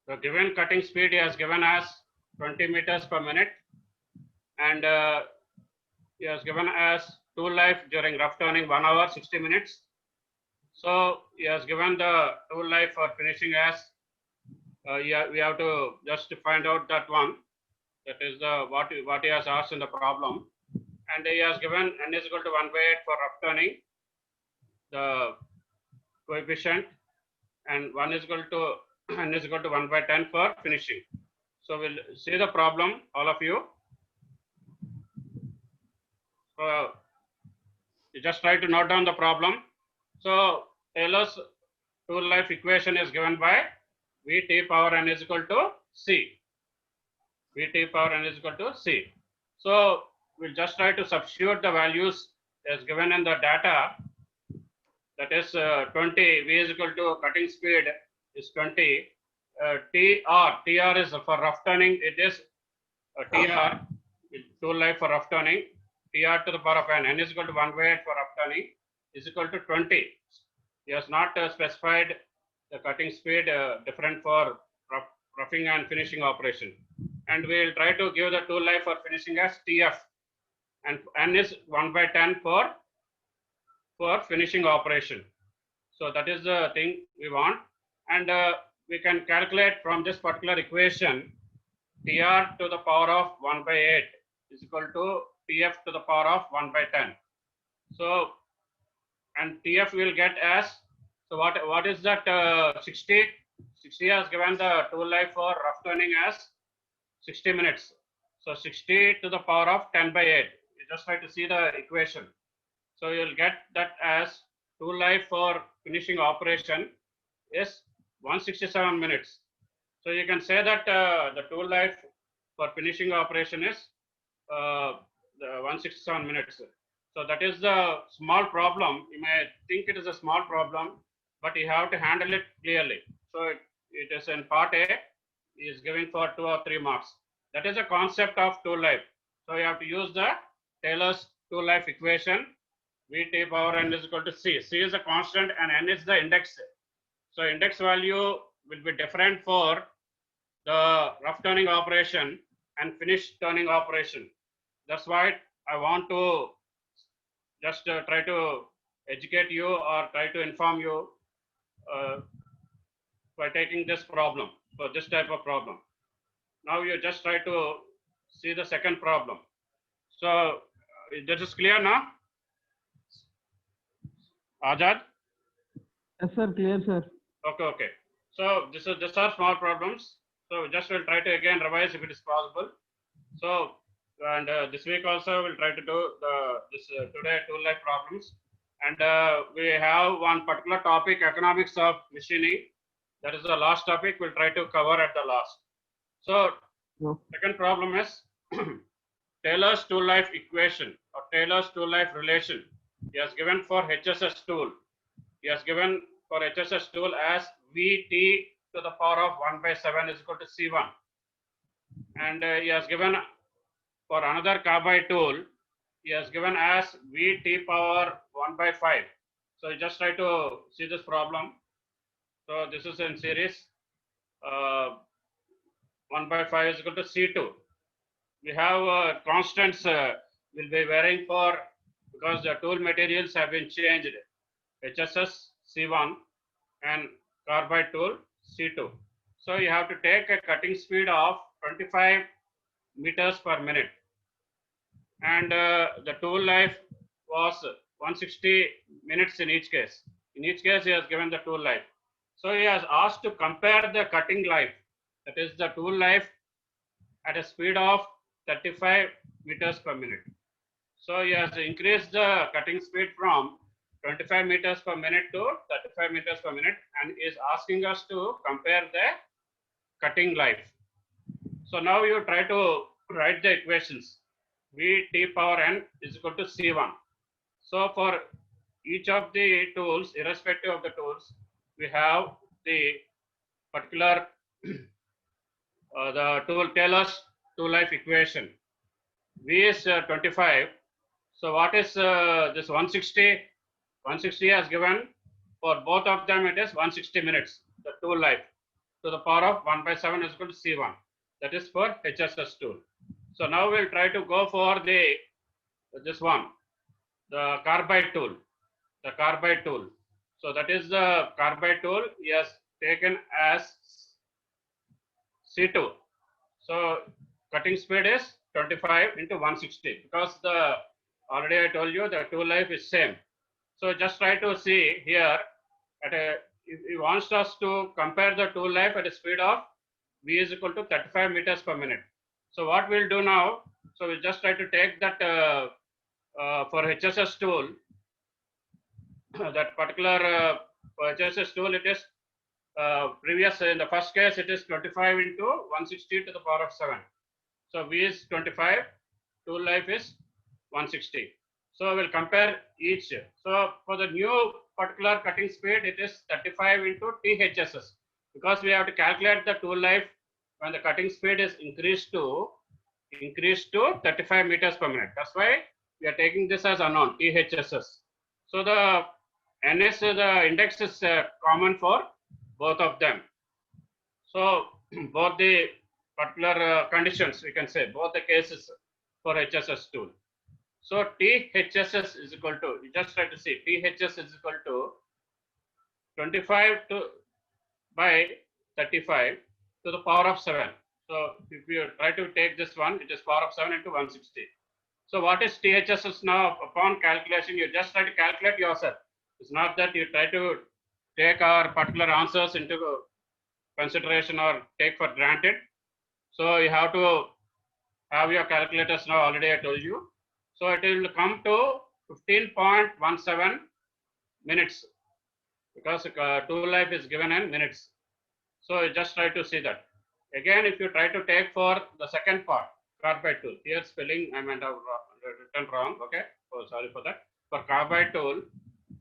The given cutting speed he has given as 20 meters per minute, and he has given as tool life during rough turning 1 hour 60 minutes. So he has given the tool life for finishing as yeah, we have to just find out that one. That is the what he has asked in the problem, and he has given n is equal to 1 by 8 for rough turning, the coefficient, and 1 is equal to n is equal to 1 by 10 for finishing. So we'll see the problem, all of you. So you just try to note down the problem. So Taylor's tool life equation is given by Vt power n is equal to C. Vt power n is equal to C. So we'll just try to substitute the values as given in the data. That is 20, V is equal to cutting speed is 20. TR is for rough turning, it is TR, tool life for rough turning, TR to the power of n is equal to 1 by 8 for rough turning is equal to 20. He has not specified the cutting speed different for roughing and finishing operation. And we will try to give the tool life for finishing as TF, and n is 1 by 10 for finishing operation. So that is the thing we want, and we can calculate from this particular equation TR to the power of 1 by 8 is equal to TF to the power of 1 by 10. So, and TF will get as, so what is that 60? 60 has given the tool life for rough turning as 60 minutes. So 60 to the power of 10 by 8. You just try to see the equation. So you'll get that as tool life for finishing operation is 167 minutes. So you can say that the tool life for finishing operation is the 167 minutes. So that is the small problem. You may think it is a small problem, but you have to handle it clearly. So it is in part A, is giving for 2 or 3 marks. That is a concept of tool life. So you have to use the Taylor's tool life equation. Vt power n is equal to C. C is a constant and n is the index. So index value will be different for the rough turning operation and finish turning operation. That's why I want to just try to educate you or try to inform you by taking this problem, for this type of problem. Now you just try to see the second problem. So this is clear now? Ajad? Yes, sir. Clear, sir. Okay. So these are small problems. So just we'll try to again revise if it is possible. So and this week also we'll try to do this today tool life problems. And we have one particular topic, economics of machining. That is the last topic we'll try to cover at the last. So second problem is Taylor's tool life equation or Taylor's tool life relation. He has given for HSS tool. He has given for HSS tool as Vt to the power of 1 by 7 is equal to C1. And he has given for another carbide tool, he has given as Vt power 1 by 5. So you just try to see this problem. So this is in series. 1 by 5 is equal to C2. We have constants will be varying for, because the tool materials have been changed. HSS C1 and carbide tool C2. So you have to take a cutting speed of 25 meters per minute. And the tool life was 160 minutes in each case. In each case, he has given the tool life. So he has asked to compare the cutting life, that is the tool life at a speed of 35 meters per minute. So he has increased the cutting speed from 25 meters per minute to 35 meters per minute and is asking us to compare the cutting life. So now you try to write the equations. Vt power n is equal to C1. So for each of the tools, irrespective of the tools, we have the particular the tool Taylor's tool life equation. V is 25. So what is this 160? 160 has given for both of them, it is 160 minutes, the tool life. to the power of 1 by 7 is equal to C1. That is for HSS tool. So now we'll try to go for this one, the carbide tool. The carbide tool. So that is the carbide tool. He has taken as C2. So cutting speed is 25 into 160 because already I told you the tool life is same. So just try to see here if he wants us to compare the tool life at a speed of V is equal to 35 meters per minute. So what we'll do now, so we'll just try to take that for HSS tool, that particular for HSS tool, it is previous in the first case it is 25 into 160 to the power of 7. So V is 25, tool life is 160. So we'll compare each. So for the new particular cutting speed, it is 35 into THSS because we have to calculate the tool life when the cutting speed is increased to 35 meters per minute. That's why we are taking this as unknown, THSS. So the NS, the index is common for both of them. So both the particular conditions, we can say, both the cases for HSS tool. So THSS is equal to, you just try to see, THS is equal to 25 by 35 to the power of 7. So if you try to take this one, it is power of 7 into 160. So what is THSS now? Upon calculation, you just try to calculate yourself. It's not that you try to take our particular answers into consideration or take for granted. So you have to have your calculators now, already I told you. So it will come to 15.17 minutes because tool life is given in minutes. So you just try to see that. Again, if you try to take for the second part, carbide tool, here spelling I might have written wrong, okay? Oh, sorry for that. For carbide tool,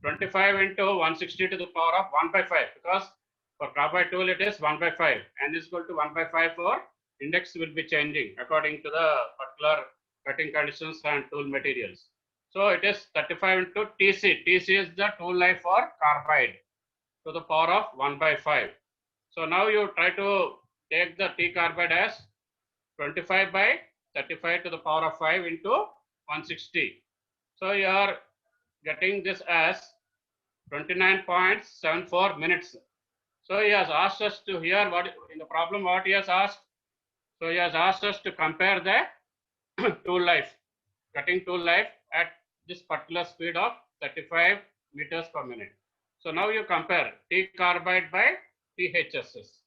25 into 160 to the power of 1 by 5 because for carbide tool it is 1 by 5 and is equal to 1 by 5 for index will be changing according to the particular cutting conditions and tool materials. So it is 35 into TC. TC is the tool life for carbide to the power of 1 by 5. So now you try to take the T carbide as 25 by 35 to the power of 5 into 160. So you are getting this as 29.74 minutes. So he has asked us to hear what in the problem what he has asked. So he has asked us to compare the tool life, cutting tool life at this particular speed of 35 meters per minute. So now you compare T carbide by THSS.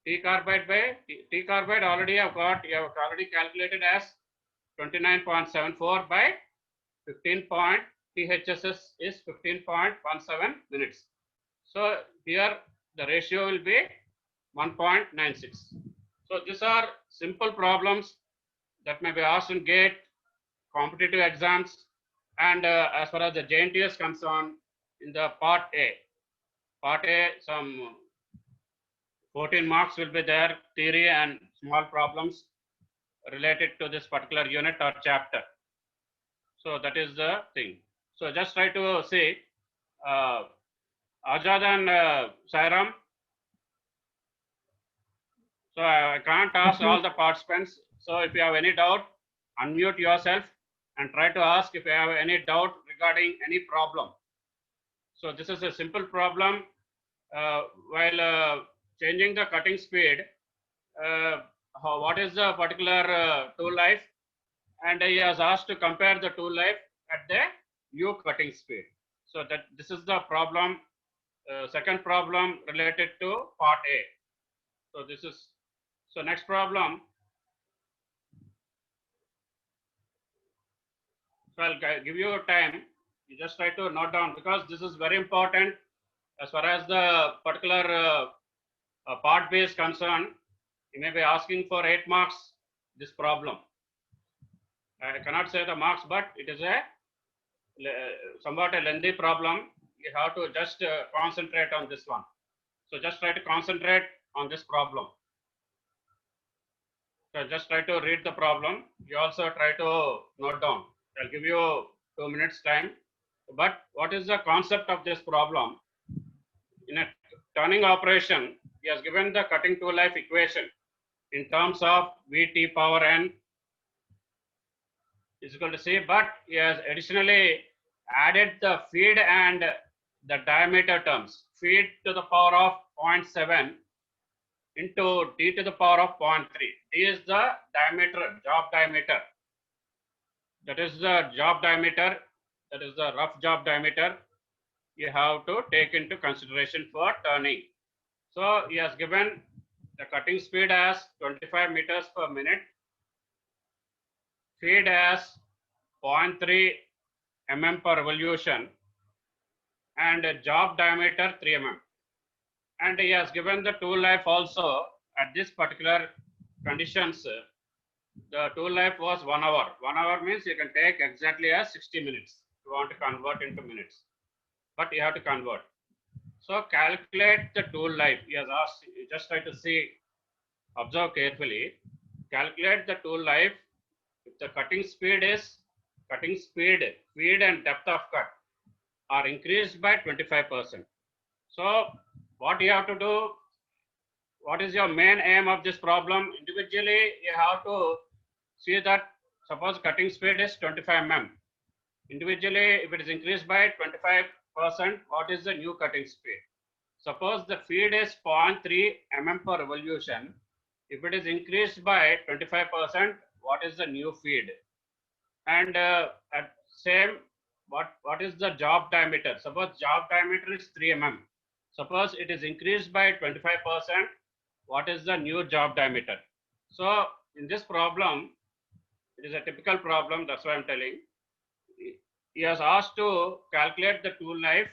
T carbide by T carbide already you have already calculated as 29.74 by 15 point. THSS is 15.17 minutes. So here the ratio will be 1.96. So these are simple problems that may be asked in GATE, competitive exams, and as far as the JNT is concerned, in the part A, some 14 marks will be there, theory and small problems related to this particular unit or chapter. So that is the thing. So just try to see, Ajad and Sairam. So I can't ask all the participants. So if you have any doubt, unmute yourself and try to ask if you have any doubt regarding any problem. So this is a simple problem. While changing the cutting speed, what is the particular tool life? And he has asked to compare the tool life at the new cutting speed. So that this is the problem, second problem related to part A. So this is, so next problem. So I'll give you time. You just try to note down because this is very important as far as the particular part B is concerned. You may be asking for 8 marks this problem. I cannot say the marks, but it is a somewhat a lengthy problem. You have to just concentrate on this one. So just try to concentrate on this problem. So just try to read the problem. You also try to note down. I'll give you 2 minutes time. But what is the concept of this problem? In a turning operation, he has given the cutting tool life equation in terms of Vt power n is equal to C, but he has additionally added the feed and the diameter terms. Feed to the power of 0.7 into d to the power of 0.3. D is the diameter, job diameter. That is the job diameter, that is the rough job diameter you have to take into consideration for turning. So he has given the cutting speed as 25 meters per minute, feed as 0.3 mm per revolution, and job diameter 3 mm. And he has given the tool life also at this particular conditions. The tool life was 1 hour. 1 hour means you can take exactly as 60 minutes. You want to convert into minutes, but you have to convert. So calculate the tool life. He has asked, you just try to see, observe carefully. Calculate the tool life. If the cutting speed, feed and depth of cut are increased by 25%. So what you have to do, what is your main aim of this problem? Individually, you have to see that suppose cutting speed is 25 mm. Individually, if it is increased by 25%, what is the new cutting speed? Suppose the feed is 0.3 mm per revolution. If it is increased by 25%, what is the new feed? And at same, what is the job diameter? Suppose job diameter is 3 mm. Suppose it is increased by 25%, what is the new job diameter? So in this problem, it is a typical problem, that's why I'm telling. He has asked to calculate the tool life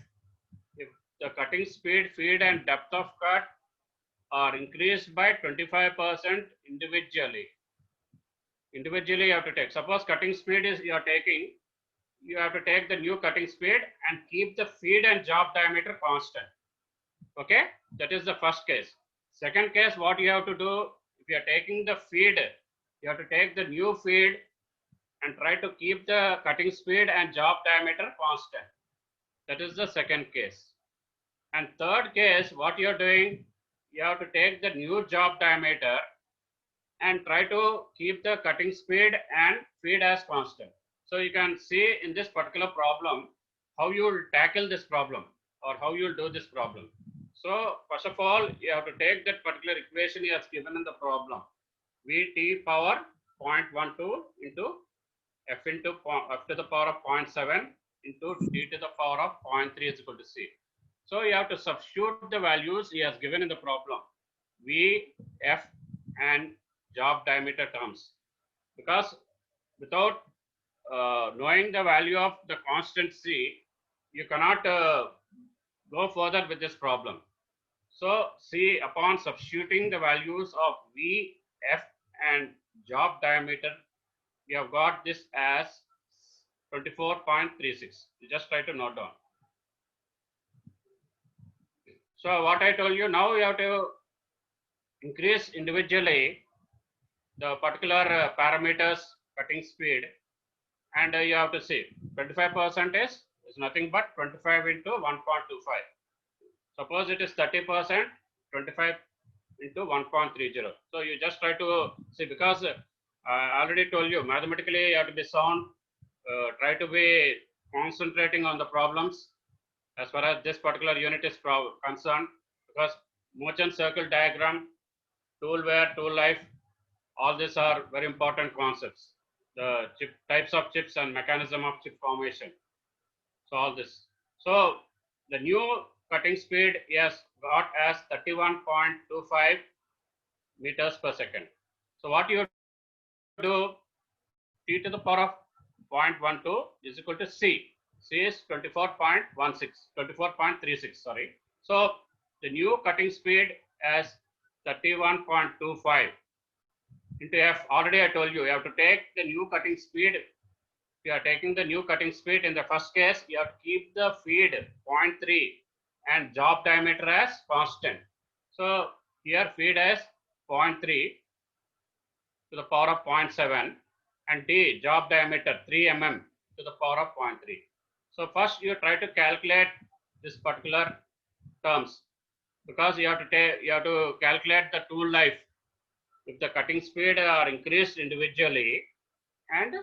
if the cutting speed, feed and depth of cut are increased by 25% individually. Individually you have to take. Suppose cutting speed is you are taking, you have to take the new cutting speed and keep the feed and job diameter constant. Okay, that is the first case. Second case, what you have to do, if you are taking the feed, you have to take the new feed and try to keep the cutting speed and job diameter constant. That is the second case. And third case, what you are doing, you have to take the new job diameter and try to keep the cutting speed and feed as constant. So you can see in this particular problem how you will tackle this problem or how you will do this problem. So first of all, you have to take that particular equation he has given in the problem. Vt power 0.12 into f to the power of 0.7 into d to the power of 0.3 is equal to c. So you have to substitute the values he has given in the problem. V, f and job diameter terms. Because without knowing the value of the constant c, you cannot go further with this problem. So see, upon substituting the values of V, F and job diameter, we have got this as 24.36. You just try to note down. So what I told you, now you have to increase individually the particular parameters, cutting speed, and you have to see 25% is nothing but 25 into 1.25. Suppose it is 30%, 25 into 1.30. So you just try to see, because I already told you, mathematically you have to be sound, try to be concentrating on the problems as far as this particular unit is concerned, because Merchant circle diagram, tool wear, tool life, all these are very important concepts. The chip types of chips and mechanism of chip formation. So all this. So the new cutting speed is got as 31.25 meters per second. So what you do, t to the power of 0.12 is equal to c. C is 24.36, sorry. So the new cutting speed as 31.25 into f. Already I told you, you have to take the new cutting speed. If you are taking the new cutting speed in the first case, you have to keep the feed 0.3 and job diameter as constant. So here feed as 0.3 to the power of 0.7 and d job diameter 3 mm to the power of 0.3. So first you try to calculate this particular terms. because you have to calculate the tool life. If the cutting speed are increased individually, and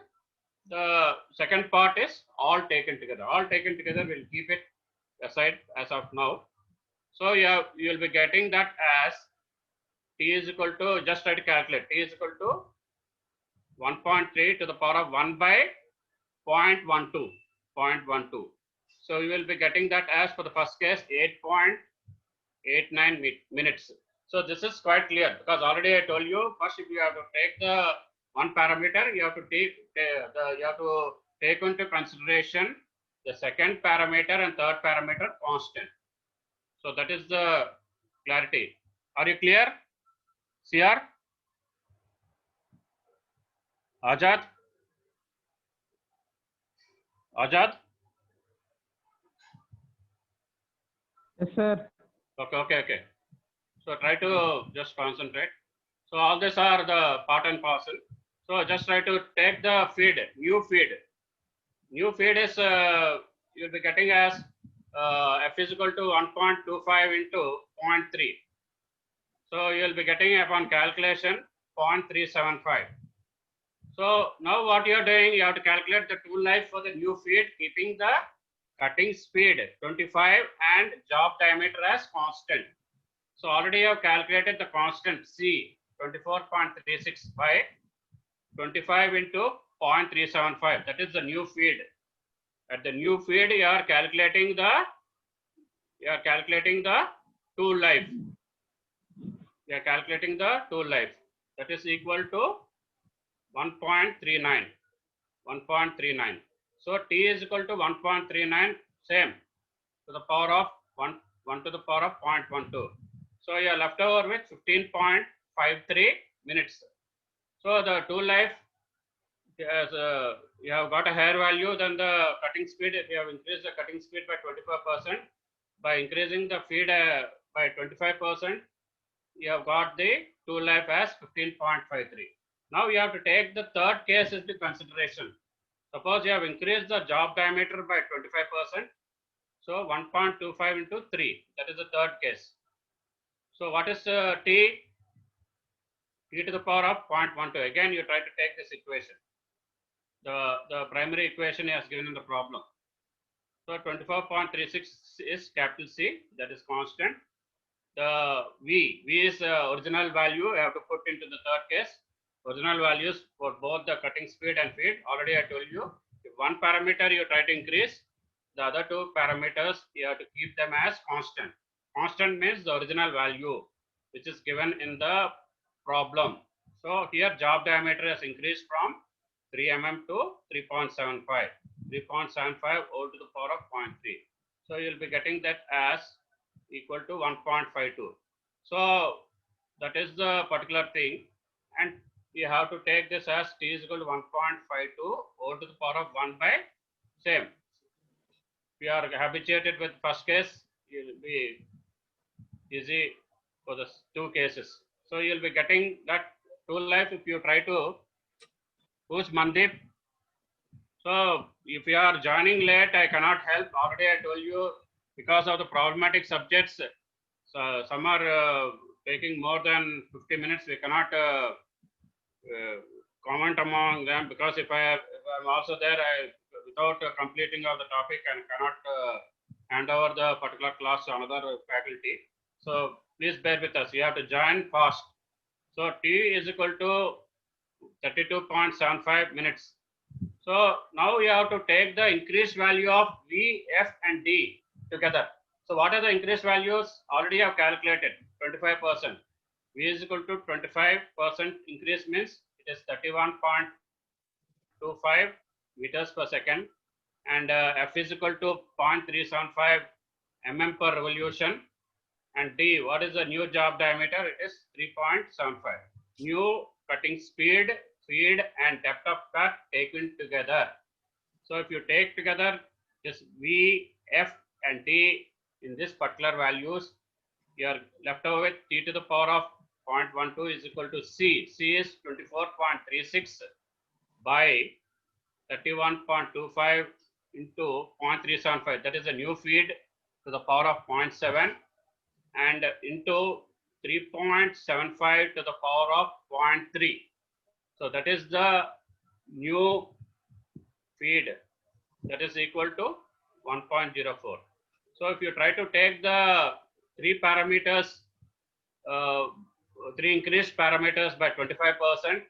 the second part is all taken together. All taken together, we'll keep it aside as of now. So you will be getting that as t is equal to, just try to calculate, t is equal to 1.3 to the power of 1 by 0.12. So you will be getting that as, for the first case, 8.89 minutes. So this is quite clear, because already I told you, first if you have to take the one parameter, you have to take into consideration the second parameter and third parameter constant. So that is the clarity. Are you clear? CR? Ajad? Ajad? Yes, sir. Okay. So try to just concentrate. So all these are the part and parcel. So just try to take the feed, new feed. New feed is, you'll be getting as f is equal to 1.25 into 0.3. So you'll be getting upon calculation 0.375. So now what you are doing, you have to calculate the tool life for the new feed, keeping the cutting speed 25 and job diameter as constant. So already you have calculated the constant C, 24.36 by 25 into 0.375. That is the new feed. At the new feed, you are calculating the tool life. You are calculating the tool life. That is equal to 1.39. 1.39. So T is equal to 1.39, same, to the power of 1 to the power of 0.12. So you are left over with 15.53 minutes. So the tool life, as you have got a higher value than the cutting speed. If you have increased the cutting speed by 25%, by increasing the feed by 25%, you have got the tool life as 15.53. Now you have to take the third case into consideration. Suppose you have increased the job diameter by 25%. So 1.25 into 3, that is the third case. So what is T? T to the power of 0.12. Again, you try to take this equation. The primary equation is given in the problem. So 24.36 is capital C, that is constant. The V is original value. You have to put into the third case. Original values for both the cutting speed and feed. Already I told you, if one parameter you try to increase, the other two parameters you have to keep them as constant. Constant means the original value, which is given in the problem. So here job diameter has increased from 3 mm to 3.75. 3.75 all to the power of 0.3. So you'll be getting that as equal to 1.52. So that is the particular thing, and you have to take this as T is equal to 1.52 all to the power of 1 by same. We are habituated with first case, it will be easy for the two cases. So you'll be getting that tool life. If you try to, who's Mandeep? So if you are joining late, I cannot help. Already I told you, because of the problematic subjects, so some are taking more than 50 minutes. We cannot comment among them, because if I'm also there, without completing of the topic, and cannot hand over the particular class to another faculty. So please bear with us. You have to join fast. So T is equal to 32.75 minutes. So now you have to take the increased value of V, F, and D together. So what are the increased values? Already I have calculated 25%. V is equal to 25% increase means it is 31.25 meters per second, and F is equal to 0.375 mm per revolution, and D, what is the new job diameter? It is 3.75. New cutting speed, feed, and depth of cut taken together. So if you take together this V, F, and D in this particular values, you are left over with T to the power of 0.12 is equal to C. C is 24.36 by 31.25 into 0.375. That is a new feed to the power of 0.7. and into 3.75 to the power of 0.3. So that is the new feed, that is equal to 1.04. So if you try to take the three parameters, three increased parameters by 25%,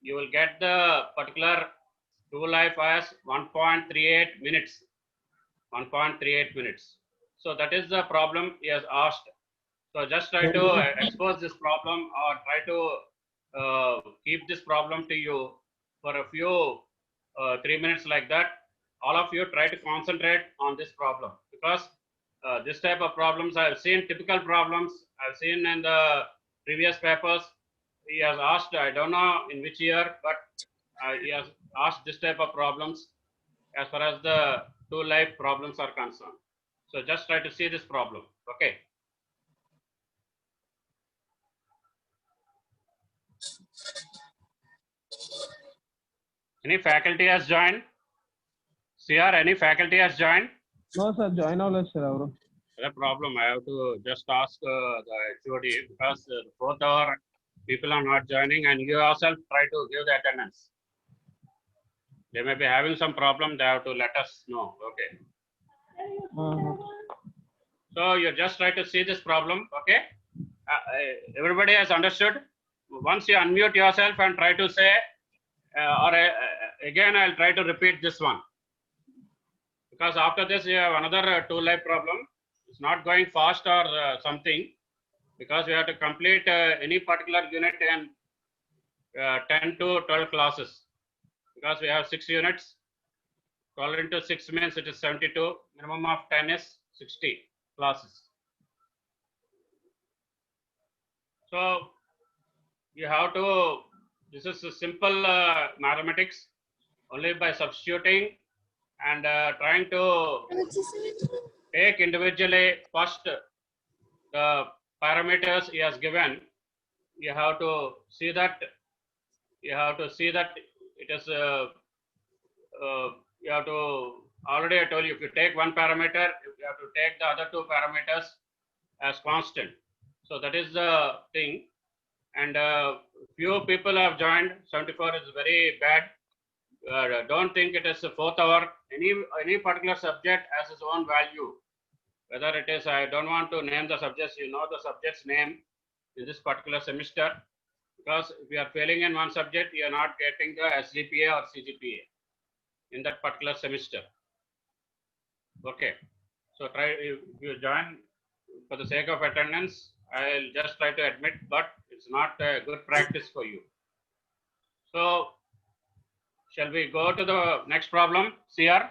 you will get the particular true life as 1.38 minutes. 1.38 minutes. So that is the problem he has asked. So just try to expose this problem or try to keep this problem to you for a few 3 minutes like that. All of you try to concentrate on this problem, because this type of problems I have seen, typical problems I've seen in the previous papers. He has asked, I don't know in which year, but he has asked this type of problems as far as the two life problems are concerned. So just try to see this problem. Okay. Any faculty has joined? CR, any faculty has joined? No, sir. Join all, sir. Avru. No problem. I have to just ask the HOD, because the 4th hour people are not joining, and you yourself try to give the attendance. They may be having some problem. They have to let us know. Okay. So you just try to see this problem. Okay. Everybody has understood. Once you unmute yourself and try to say, again, I'll try to repeat this one, because after this you have another two life problem. It's not going fast or something, because we have to complete any particular unit in 10 to 12 classes, because we have 6 units. 12 into 6 means it is 72. Minimum of 10 is 60 classes. So you have to, this is a simple mathematics, only by substituting and trying to take individually first the parameters he has given. You have to see that, it is you have to, already I told you, if you take one parameter, you have to take the other two parameters as constant. So that is the thing. And few people have joined. 74 is very bad. Don't think it is the 4th hour. Any particular subject has its own value. Whether it is, I don't want to name the subjects, you know the subject's name in this particular semester, because if you are failing in one subject, you are not getting the SGPA or CGPA in that particular semester. Okay. So try, if you join for the sake of attendance, I'll just try to admit, but it's not a good practice for you. So shall we go to the next problem? CR?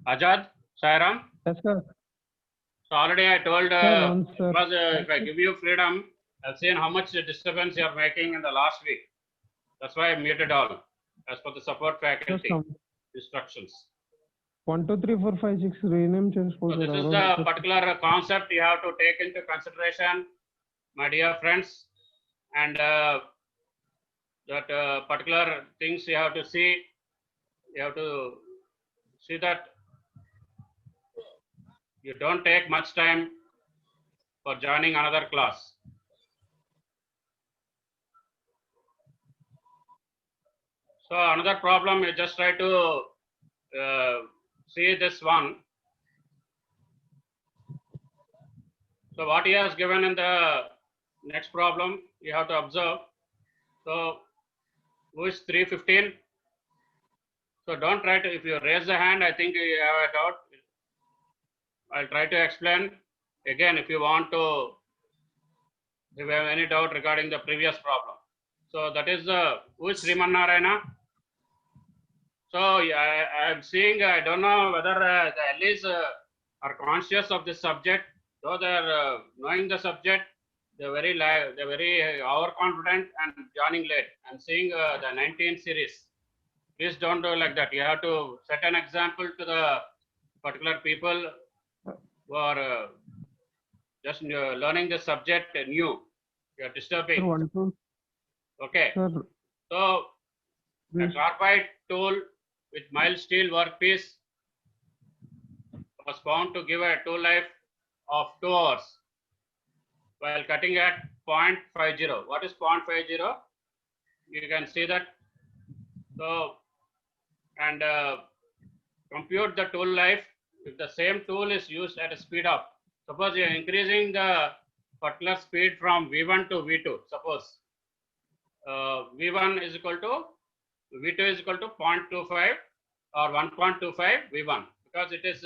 Ajad? Sairam? Yes, sir. So already I told, sir. because if I give you freedom, I've seen how much disturbance you are making in the last week. That's why I muted all as per the support faculty instructions. 1, 2, 3, 4, 5, 6 rename So this is the particular concept you have to take into consideration, my dear friends, and that particular things you have to see. You have to see that you don't take much time for joining another class. So another problem, you just try to see this one. So what he has given in the next problem, you have to observe. So who is 315? So don't try to, if you raise the hand, I think you have a doubt. I'll try to explain again if you want to, if you have any doubt regarding the previous problem. So that is who is Srimanarayana? So yeah, I'm seeing, I don't know whether the LEs are conscious of this subject, though they're knowing the subject, they're very overconfident and joining late. I'm seeing the 19 series. Please don't do like that. You have to set an example to the particular people who are just learning the subject new. You are disturbing. Sir, 1, 2. Okay. Sir, So a carbide tool with mild steel workpiece was found to give a tool life of 2 hours while cutting at 0.50. What is 0.50? You can see that. So, and compute the tool life. If the same tool is used at a speed of, suppose you are increasing the particular speed from V1 to V2. Suppose V1 is equal to V2 is equal to 0.25 or 1.25 V1, because it is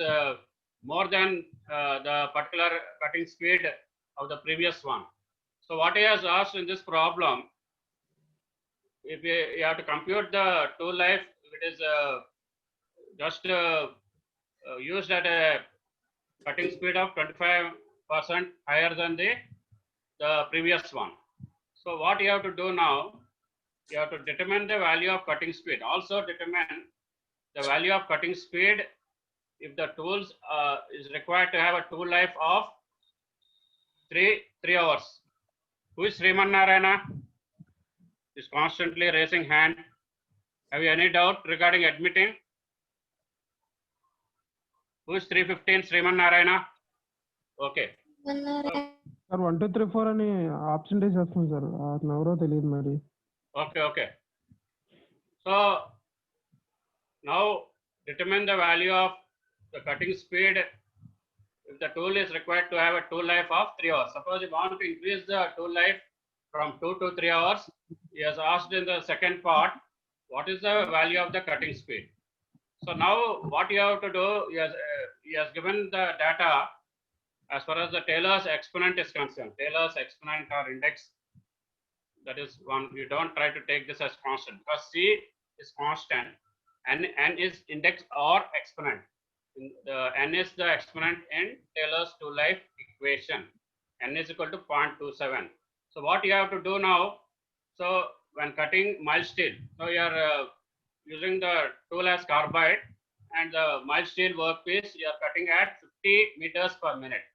more than the particular cutting speed of the previous one. So what he has asked in this problem, if you have to compute the tool life, if it is just used at a cutting speed of 25% higher than the previous one. So what you have to do now, you have to determine the value of cutting speed. Also determine the value of cutting speed if the tools is required to have a tool life of 3 hours. Who is Sriman Narayana? Is constantly raising hand. Have you any doubt regarding admitting? Who is 315? Sriman Narayana? Okay. Sir 1 2 3 4 అని option చేస్తుంది sir, అతను ఎవరో తెలియదు మరి. Okay. So now determine the value of the cutting speed if the tool is required to have a tool life of 3 hours. Suppose you want to increase the tool life from 2 to 3 hours. He has asked in the second part, what is the value of the cutting speed? So now what you have to do, he has given the data as far as the Taylor's exponent is concerned. Taylor's exponent or index, that is one, you don't try to take this as constant, because C is constant and N is index or exponent. N is the exponent in Taylor's tool life equation. N is equal to 0.27. So what you have to do now, so when cutting mild steel, so you are using the tool as carbide, and the mild steel workpiece you are cutting at 50 meters per minute.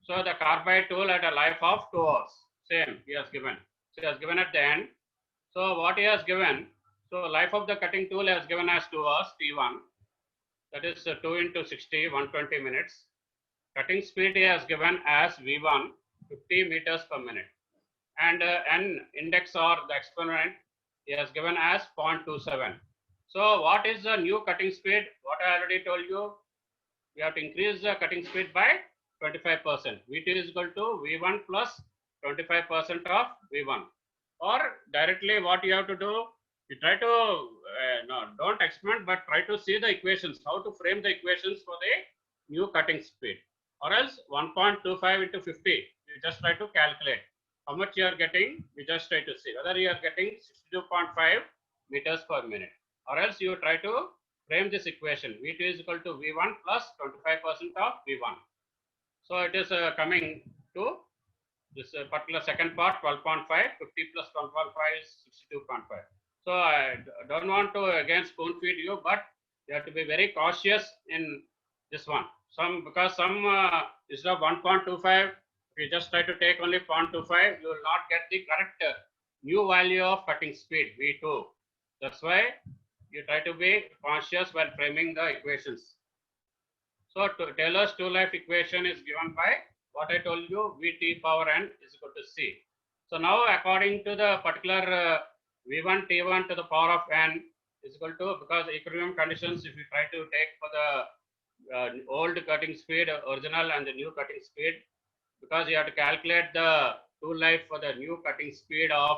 So the carbide tool at a life of 2 hours, same he has given. So he has given at the end. So what he has given, so life of the cutting tool has given as 2 hours, T1, that is 2 into 60, 120 minutes. Cutting speed he has given as V1, 50 meters per minute. And N index or the exponent he has given as 0.27. So what is the new cutting speed? What I already told you, we have to increase the cutting speed by 25%. V2 is equal to V1 plus 25% of V1. Or directly what you have to do, you try to, no, don't experiment, but try to see the equations, how to frame the equations for the new cutting speed. Or else 1.25 into 50, you just try to calculate how much you are getting. You just try to see whether you are getting 62.5 meters per minute. Or else you try to frame this equation, V2 is equal to V1 plus 25% of V1. So it is coming to this particular second part, 12.5, 50 plus 12.5 is 62.5. So I don't want to again spoon feed you, but you have to be very cautious in this one. Because some instead of 1.25, if you just try to take only 0.25, you will not get the correct new value of cutting speed, V2. That's why you try to be conscious while framing the equations. So Taylor's tool life equation is given by what I told you, Vt power n is equal to C. So now according to the particular V1 T1 to the power of n is equal to, because equilibrium conditions, if you try to take for the old cutting speed, original and the new cutting speed, because you have to calculate the tool life for the new cutting speed of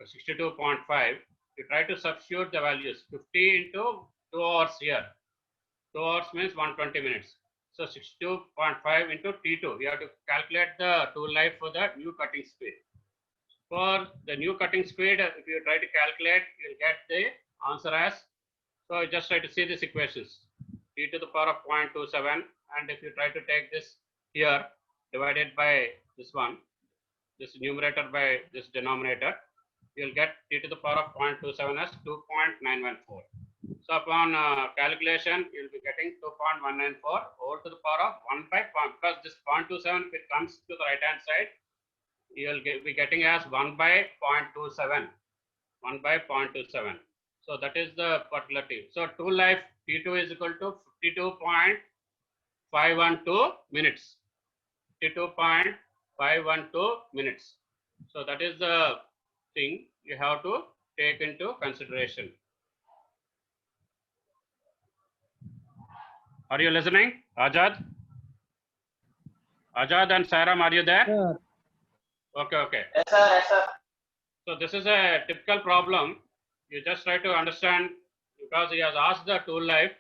62.5, you try to substitute the values 50 into 2 hours here. 2 hours means 120 minutes. So 62.5 into T2, you have to calculate the tool life for the new cutting speed. For the new cutting speed, if you try to calculate, you'll get the answer as, so just try to see these equations, T to the power of 0.27, and if you try to take this here, divided by this one, this numerator by this denominator, you'll get T to the power of 0.27 as 2.914. So upon calculation, you'll be getting 2.194 whole to the power of 1 by 0. Because this 0.27, if it comes to the right hand side, you'll be getting as 1 by 0.27. 1 by 0.27. So that is the particular T. So tool life T2 is equal to 52.512 minutes. 52.512 minutes. So that is the thing you have to take into consideration. Are you listening, Ajad? Ajad and Saram, are you there? Sir, Okay, okay. Yes, sir. Yes, sir. So this is a typical problem. You just try to understand because he has asked the tool life,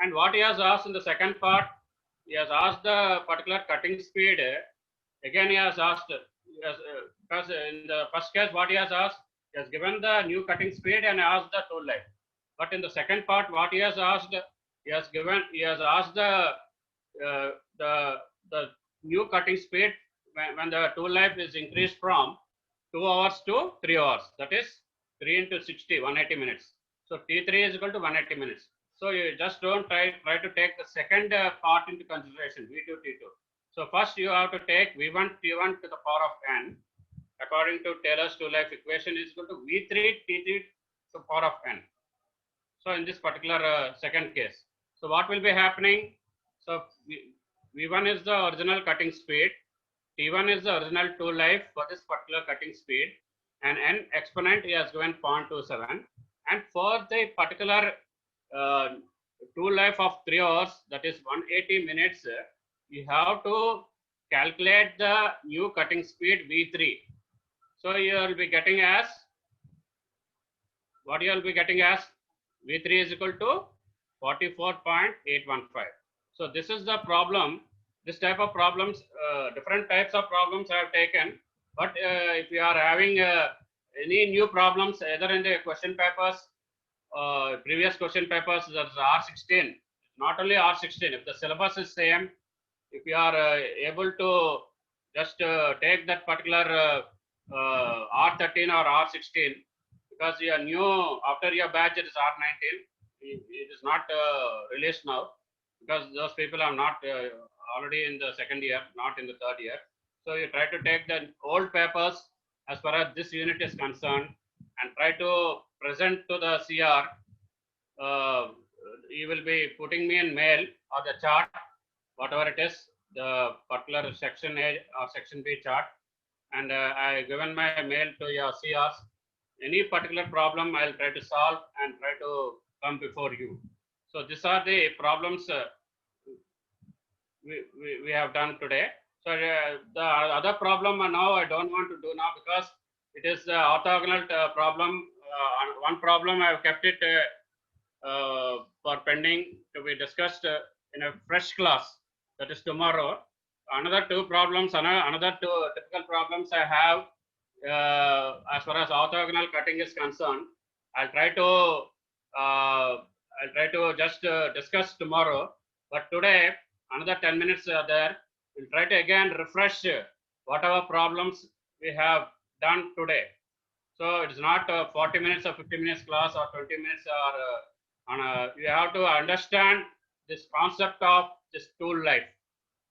and what he has asked in the second part, he has asked the particular cutting speed. Again, he has asked, because in the first case, what he has asked, he has given the new cutting speed and asked the tool life. But in the second part, what he has asked, he has asked the new cutting speed when the tool life is increased from 2 hours to 3 hours. That is 3 into 60, 180 minutes. So T3 is equal to 180 minutes. So you just don't try to take the second part into consideration, V2, T2. So first you have to take V1, T1 to the power of n. According to Taylor's tool life equation is equal to V3, T3 to the power of n. So in this particular second case. So what will be happening? So V1 is the original cutting speed. T1 is the original tool life for this particular cutting speed, and n exponent he has given 0.27. And for the particular tool life of 3 hours, that is 180 minutes, you have to calculate the new cutting speed V3. So you will be getting as, what you will be getting as V3 is equal to 44.815. So this is the problem. This type of problems, different types of problems I have taken. But if you are having any new problems, either in the question papers, previous question papers, there's R16. Not only R16, if the syllabus is same, if you are able to just take that particular R13 or R16, because you are new, after your batch it is R19, it is not released now, because those people are not already in the second year, not in the third year. So you try to take the old papers as far as this unit is concerned and try to present to the CR. You will be putting me in mail or the chart, whatever it is, the particular section A or section B chart, and I given my mail to your CRs. Any particular problem I'll try to solve and try to come before you. So these are the problems we have done today. So the other problem now I don't want to do now because it is the orthogonal problem. One problem I have kept it for pending to be discussed in a fresh class, that is tomorrow. Another two problems, another two typical problems I have as far as orthogonal cutting is concerned. I'll try to just discuss tomorrow. But today, another 10 minutes are there. We'll try to again refresh whatever problems we have done today. So it's not 40 minutes or 50 minutes class or 20 minutes or you have to understand this concept of this tool life.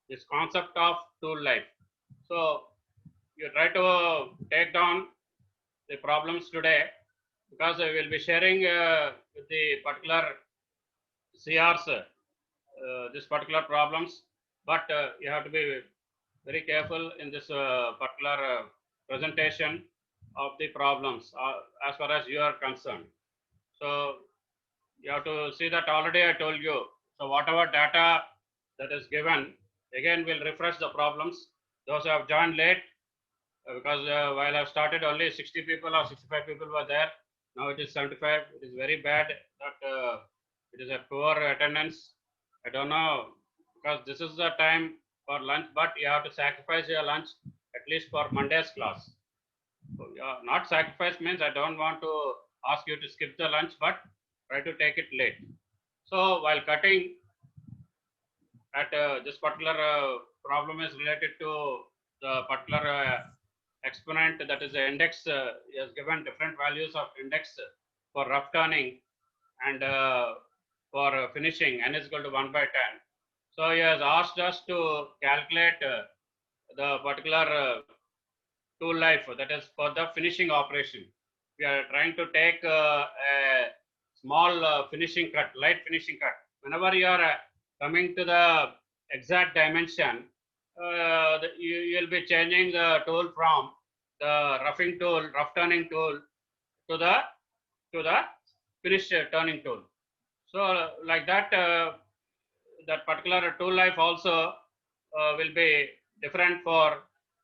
This concept of tool life. So you try to take down the problems today because I will be sharing with the particular CRs this particular problems, but you have to be very careful in this particular presentation of the problems as far as you are concerned. So you have to see that already I told you. So whatever data that is given, again we'll refresh the problems. Those who have joined late, because while I've started only 60 people or 65 people were there. Now it is 75. It is very bad that it is a poor attendance. I don't know, because this is the time for lunch, but you have to sacrifice your lunch at least for Monday's class. So, not sacrifice means I don't want to ask you to skip the lunch, but try to take it late. So while cutting at this particular problem is related to the particular exponent, that is the index. He has given different values of index for rough turning and for finishing, n is equal to 1 by 10. So he has asked us to calculate the particular tool life, that is for the finishing operation. We are trying to take a small finishing cut, light finishing cut. Whenever you are coming to the exact dimension, you'll be changing the tool from the roughing tool, rough turning tool, to the finish turning tool. So like that, that particular tool life also will be different for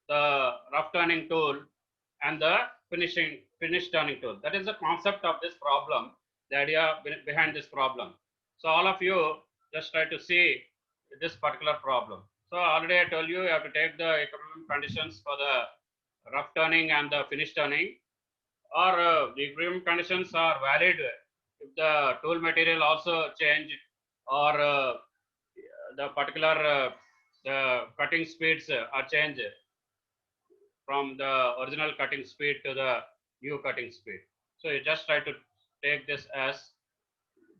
the rough turning tool and the finish turning tool. That is the concept of this problem, the idea behind this problem. So all of you just try to see this particular problem. So already I told you have to take the equilibrium conditions for the rough turning and the finish turning, or the equilibrium conditions are valid if the tool material also change, or the particular the cutting speeds are changed from the original cutting speed to the new cutting speed. So you just try to take this as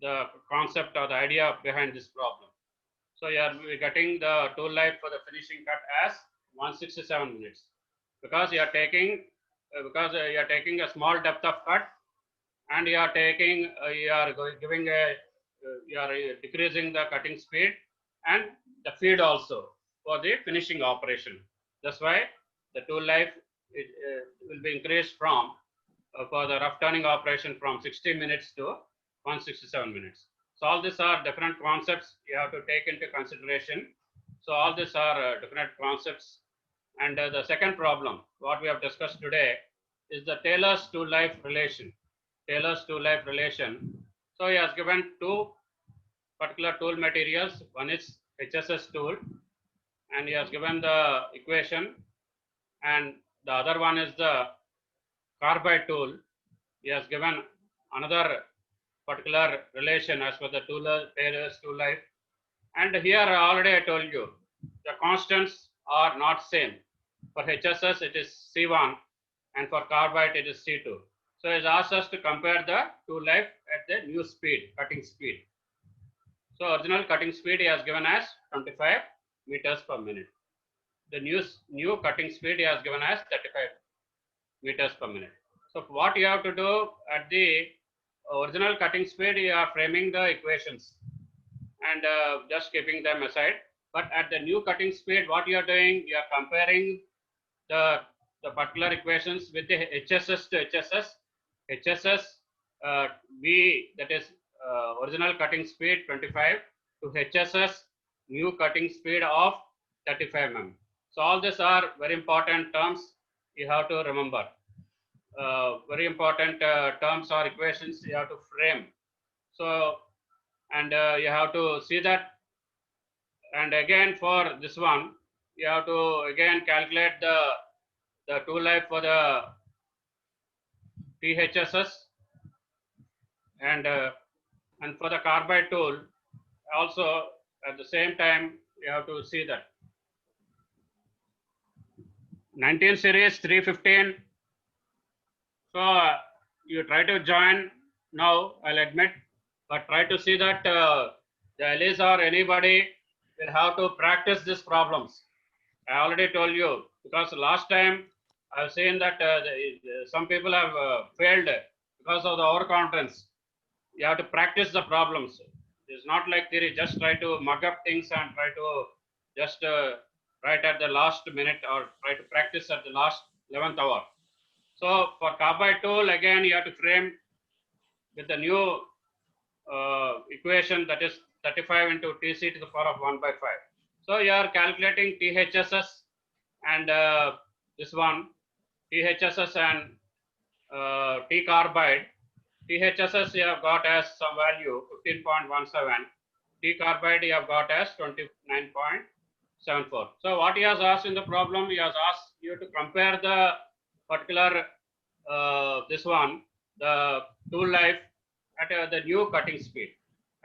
the concept or the idea behind this problem. So you are getting the tool life for the finishing cut as 167 minutes, because you are taking a small depth of cut, and you are taking giving a you are decreasing the cutting speed and the feed also for the finishing operation. That's why the tool life will be increased from for the rough turning operation from 60 minutes to 167 minutes. So all these are different concepts you have to take into consideration. So all these are different concepts. And the second problem what we have discussed today is the Taylor's tool life relation. Taylor's tool life relation. So he has given two particular tool materials. One is HSS tool, and he has given the equation, and the other one is the carbide tool. He has given another particular relation as per the Taylor's tool life. And here already I told you the constants are not same. For HSS it is C1, and for carbide it is C2. So it asked us to compare the tool life at the new speed, cutting speed. So original cutting speed he has given as 25 meters per minute. The new cutting speed he has given as 35 meters per minute. So what you have to do at the original cutting speed, you are framing the equations and just keeping them aside. But at the new cutting speed, what you are doing, you are comparing the particular equations with the HSS to HSS. HSS V, that is original cutting speed 25, to HSS new cutting speed of 35 mm. So all these are very important terms you have to remember. Very important terms or equations you have to frame. So, and you have to see that. And again for this one, you have to again calculate the tool life for the THSS, and for the carbide tool also at the same time you have to see that. 19 series 315. So you try to join now, I'll admit, but try to see that the Alice or anybody will have to practice these problems. I already told you, because last time I've seen that some people have failed because of the overconfidence. You have to practice the problems. It's not like theory, just try to mug up things and try to just write at the last minute or try to practice at the last 11th hour. So for carbide tool, again, you have to frame with the new equation, that is 35 into Tc to the power of 1 by 5. So you are calculating THSS and this one, THSS and T carbide. THSS you have got as some value 15.17. T carbide you have got as 29.74. So what he has asked in the problem, he has asked you to compare the particular this one, the tool life at the new cutting speed,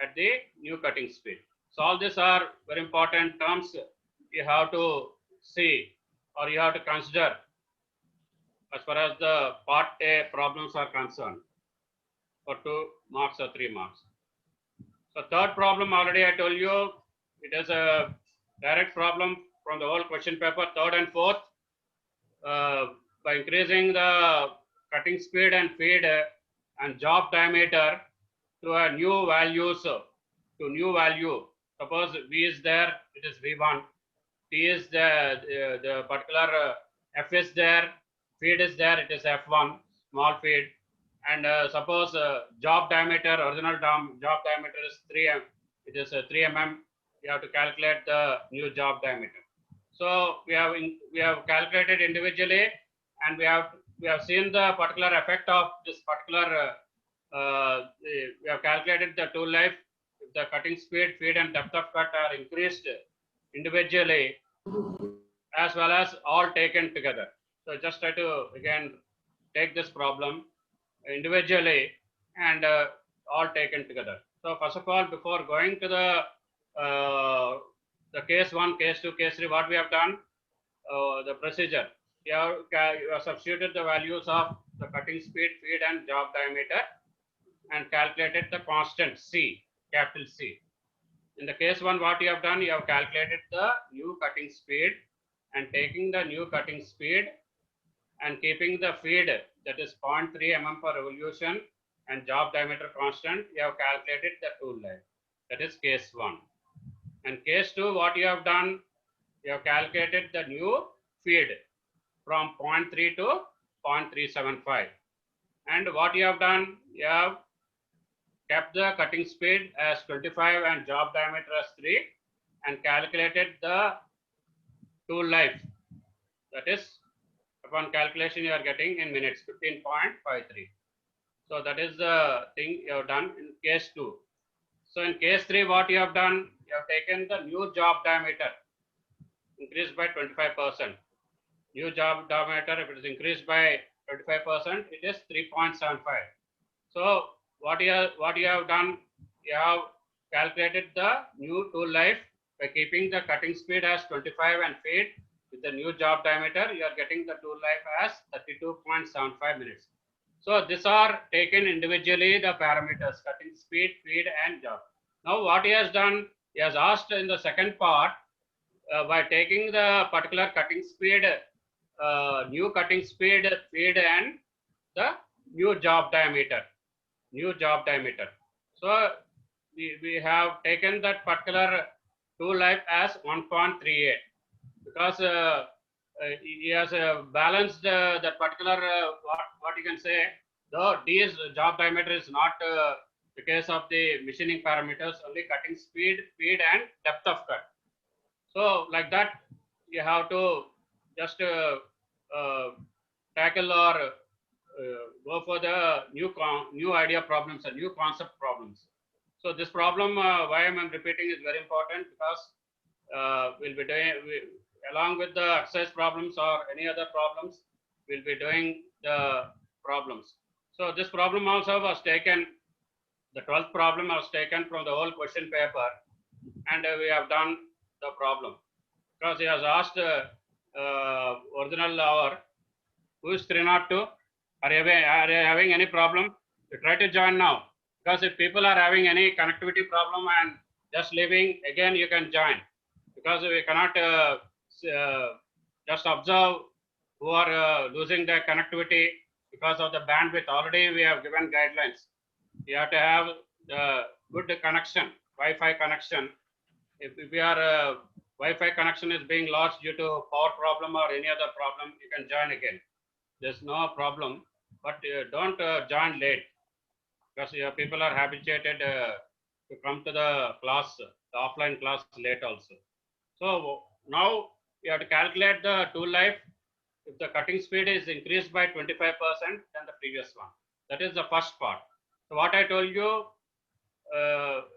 at the new cutting speed. So all these are very important terms you have to see or you have to consider as far as the part A problems are concerned for 2 marks or 3 marks. So third problem already I told you, it is a direct problem from the whole question paper, third and fourth. By increasing the cutting speed and feed and job diameter to a new values, to new value Suppose V is there, it is V1. T is the particular F is there, feed is there, it is F1, small feed. And suppose job diameter, original job diameter is 3 it is 3 mm. You have to calculate the new job diameter. So we have calculated individually, and we have seen the particular effect of this particular. We have calculated the tool life. If the cutting speed, feed, and depth of cut are increased individually, as well as all taken together. So just try to again take this problem individually and all taken together. So first of all, before going to the case 1, case 2, case 3, what we have done, the procedure. You have substituted the values of the cutting speed, feed, and job diameter and calculated the constant C, capital C. In the case 1, what you have done, you have calculated the new cutting speed and taking the new cutting speed and keeping the feed, that is 0.3 mm per revolution, and job diameter constant, you have calculated the tool life. That is case 1. And case 2, what you have done, you have calculated the new feed from 0.3 to 0.375. And what you have done, you have kept the cutting speed as 25 and job diameter as 3 and calculated the tool life. That is, upon calculation, you are getting in minutes 15.53. So that is the thing you have done in case 2. So in case 3, what you have done, you have taken the new job diameter, increased by 25%. New job diameter, if it is increased by 25%, it is 3.75. So what you have done, you have calculated the new tool life by keeping the cutting speed as 25 and feed with the new job diameter, you are getting the tool life as 32.75 minutes. So these are taken individually, the parameters, cutting speed, feed, and job. Now what he has done, he has asked in the second part, by taking the particular cutting speed, new cutting speed, feed, and the new job diameter. So we have taken that particular tool life as 1.38 because he has balanced that particular what you can say. Though D's job diameter is not the case of the machining parameters, only cutting speed, feed, and depth of cut. So like that, you have to just tackle or go for the new idea problems and new concept problems. So this problem, why I'm repeating, is very important because we'll be doing along with the exercise problems or any other problems, we'll be doing the problems. So this problem also was taken. The 12th problem was taken from the whole question paper, and we have done the problem because he has asked original hour. Who is 302? Are you having any problem? You try to join now, because if people are having any connectivity problem and just leaving, again you can join, because we cannot just observe who are losing their connectivity because of the bandwidth. Already we have given guidelines. You have to have the good connection, Wi-Fi connection. If we are Wi-Fi connection is being lost due to power problem or any other problem, you can join again. There's no problem, but don't join late, because people are habituated to come to the class, the offline class late also. So now you have to calculate the tool life. If the cutting speed is increased by 25% than the previous one, that is the first part. So what I told you,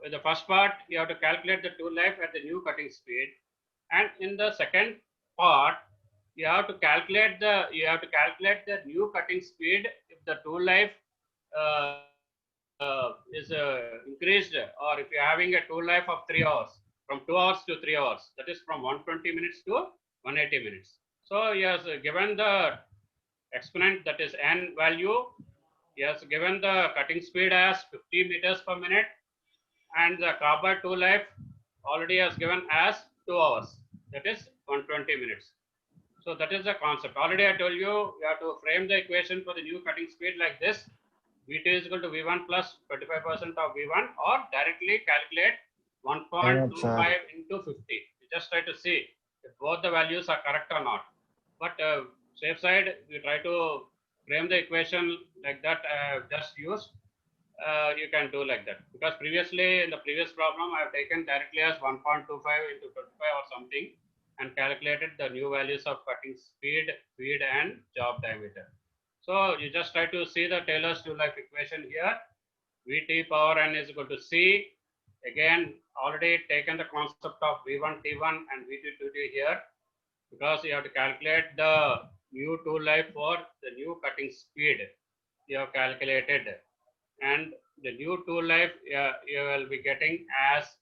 in the first part, you have to calculate the tool life at the new cutting speed, and in the second part, you have to calculate the new cutting speed if the tool life is increased, or if you're having a tool life of 3 hours, from 2 hours to 3 hours, that is from 120 minutes to 180 minutes. So he has given the exponent, that is n value. He has given the cutting speed as 50 meters per minute, and the carbide tool life already has given as 2 hours, that is 120 minutes. So that is the concept. Already I told you, you have to frame the equation for the new cutting speed like this: V2 is equal to V1 plus 25% of V1, or directly calculate 1.25 into 50. You just try to see if both the values are correct or not. But safe side, we try to frame the equation like that just used. You can do like that, because previously in the previous problem I have taken directly as 1.25 into 25 or something and calculated the new values of cutting speed, feed and job diameter. So you just try to see the Taylor's two-life equation here. Vt power n is equal to C. Again, already taken the concept of V1 T1 and V2 T2 here, because you have to calculate the new tool life for the new cutting speed you have calculated, and the new tool life you will be getting as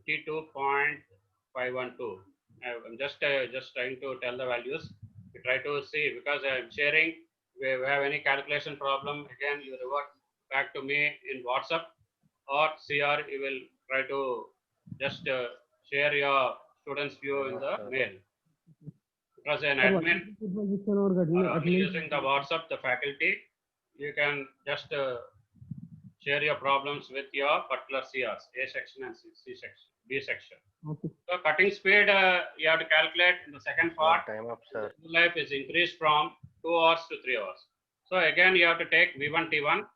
52.512. I'm just trying to tell the values. You try to see, because I'm sharing. If you have any calculation problem, again you revert back to me in WhatsApp or CR. You will try to just share your students' view in the mail. Because an admin only using the WhatsApp, the faculty, you can just share your problems with your particular CRs, A section and C section, B section. Okay. So cutting speed, you have to calculate in the second part. Time up, sir. Life is increased from 2 hours to 3 hours. So again, you have to take V1 T1.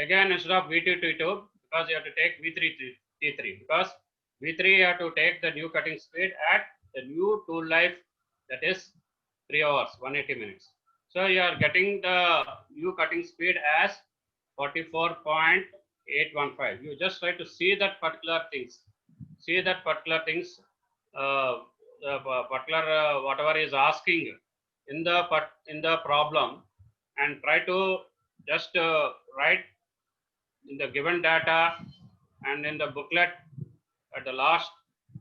Again, instead of V2 T2, because you have to take V3 T3. Because V3 you have to take the new cutting speed at the new tool life, that is 3 hours, 180 minutes. So you are getting the new cutting speed as 44.815. You just try to see that particular things. See that particular things, particular whatever is asking in the problem, and try to just write in the given data, and in the booklet at the last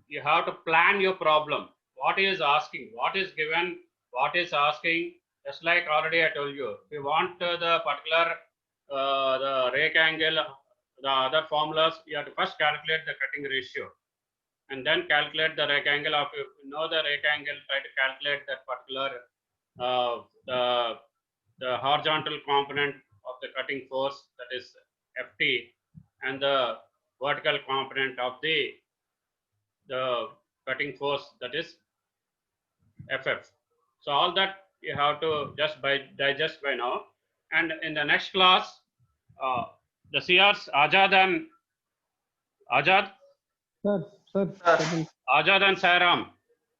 you have to plan your problem. What is asking, what is given, what is asking. Just like already I told you, if you want the particular the rake angle, the other formulas, you have to first calculate the cutting ratio and then calculate the rake angle. If you know the rake angle, try to calculate that particular the horizontal component of the cutting force, that is Ft, and the vertical component of the cutting force, that is Ff. So all that you have to just digest by now. And in the next class, the CRs Ajad and Sir. Ajad and Sairam,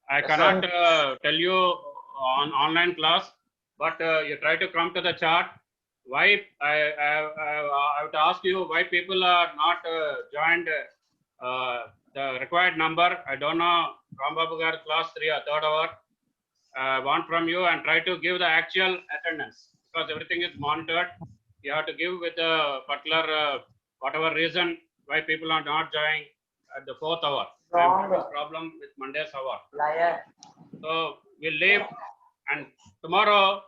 I cannot tell you on online class, but you try to come to the chart. Why I have to ask you why people are not joined the required number. I don't know. Rambabu Gar class 3 or 3rd hour. Want from you, and try to give the actual attendance, because everything is monitored. You have to give with the particular whatever reason why people are not joining at the 4th hour. I am having problem with Monday's hour. So we'll leave, and tomorrow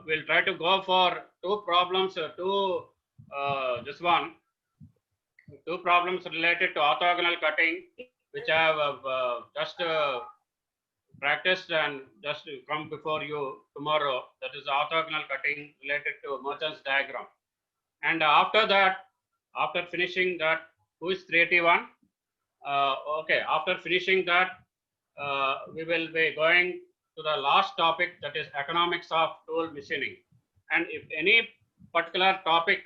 we'll try to go for two problems, two problems related to orthogonal cutting, which I have just practiced and just come before you tomorrow. That is orthogonal cutting related to Merchant's diagram. And after that, after finishing that, who is 381? Okay, after finishing that, we will be going to the last topic, that is economics of tool machining. And if any particular topic,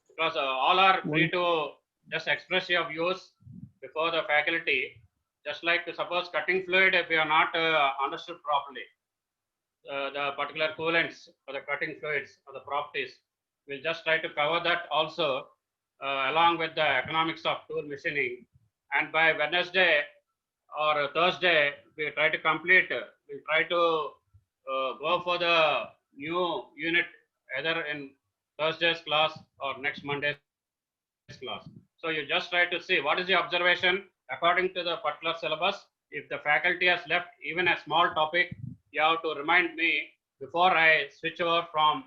because all are free to just express your views before the faculty, just like suppose cutting fluid, if you are not understood properly, the particular coolants or the cutting fluids or the properties, we'll just try to cover that also along with the economics of tool machining. And by Wednesday or Thursday, we try to complete, we'll try to go for the new unit either in Thursday's class or next Monday's class. So you just try to see what is the observation according to the particular syllabus. If the faculty has left even a small topic, you have to remind me before I switch over from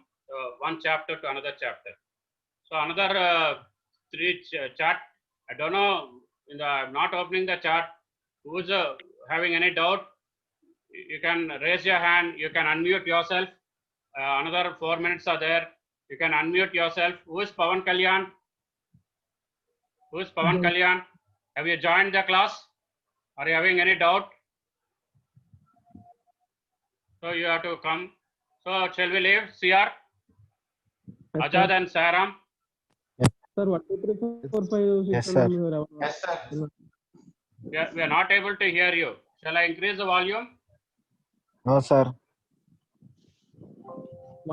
one chapter to another chapter. So another chat. I don't know. I'm not opening the chat. Who's having any doubt? You can raise your hand. You can unmute yourself. Another 4 minutes are there. You can unmute yourself. Who is Pawan Kalyan? Who is Pawan Kalyan? Have you joined the class? Are you having any doubt? So you have to come. So shall we leave CR, Ajad and Saram? Sir 1 2 3 4 5 6 Yes, sir. Yes, sir. We are not able to hear you. Shall I increase the volume? No, sir.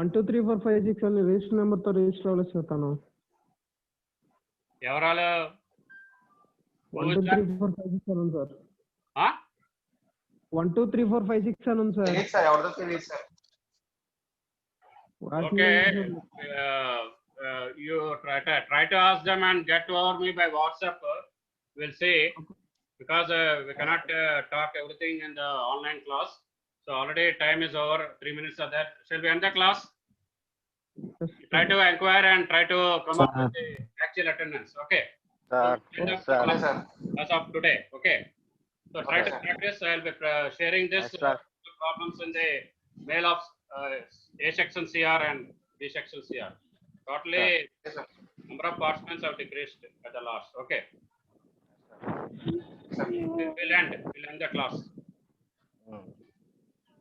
1 2 3 4 5 6 అని register number తో register అవ్వలేదు sir తను. ఎవరాలు? 1 2 3 4 5 6 అని ఉంది sir. Huh? 1 2 3 4 5 6 అని ఉంది sir. తెలియదు sir, ఎవరిదో తెలియదు sir. Okay. You try to ask them and get over me by WhatsApp. We'll see, because we cannot talk everything in the online class. So already time is over. 3 minutes are there. Shall we end the class? Try to inquire and try to come up with the actual attendance. Okay. Sir. So, end of Sir. Okay, sir. as of today. Okay. So try Okay, to sir. practice. I'll be sharing this Yes, sir. problems in the mail of A section CR and B section CR. Totally, Yes, sir. number of participants have decreased at the last. Okay. Sir. We'll end the class.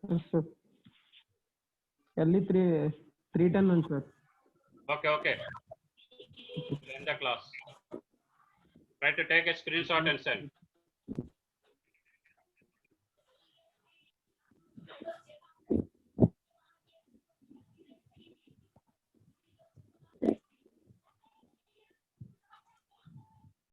Yes, sir. Early 3:10 ఉంది sir. Okay. We'll end the class. Try to take a screenshot and send.